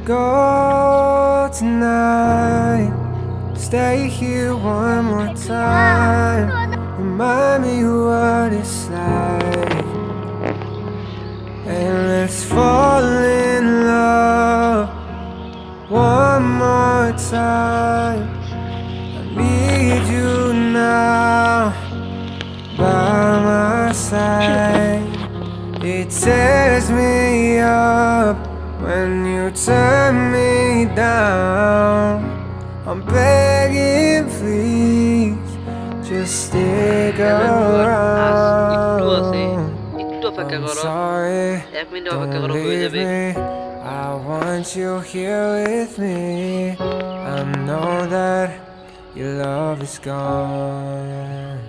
go tonight. Stay here one more time. Remind me what it's like. And let's fall in love one more time. I need you now by my side. It tears me up when you turn me down. I'm begging, please, just stick around. I'm sorry, don't leave me. I want you here with me. I know that your love is gone.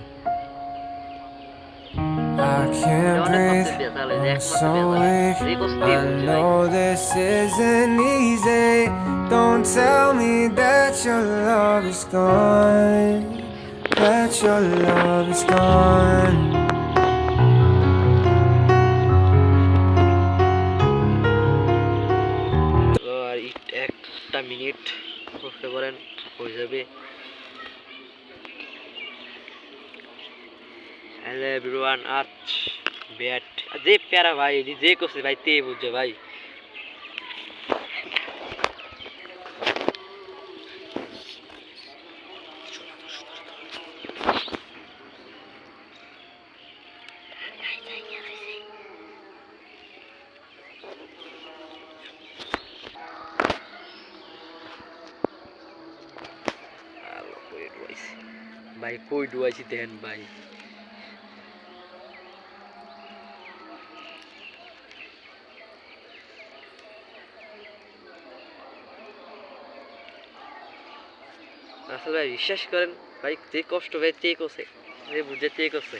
I can't breathe, I'm so weak. I know this isn't easy. Don't tell me that your love is gone, that your love is gone. একটা minute করতে পারেন হয়ে যাবে। Hello everyone, আজ bat যে প্যারা ভাই যে করছে ভাই তে বুঝছে ভাই। ভাই কই ডুয়াইছি দেন ভাই। আসলে ভাই বিশ্বাস করেন ভাই, যে কষ্ট ভাই তে করছে, যে বুঝে তে করছে।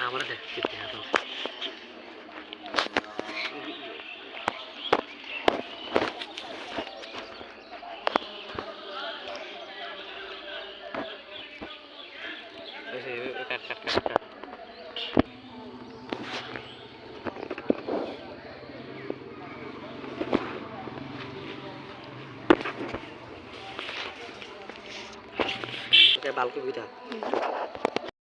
আমরা দেখছি বালকো বিধা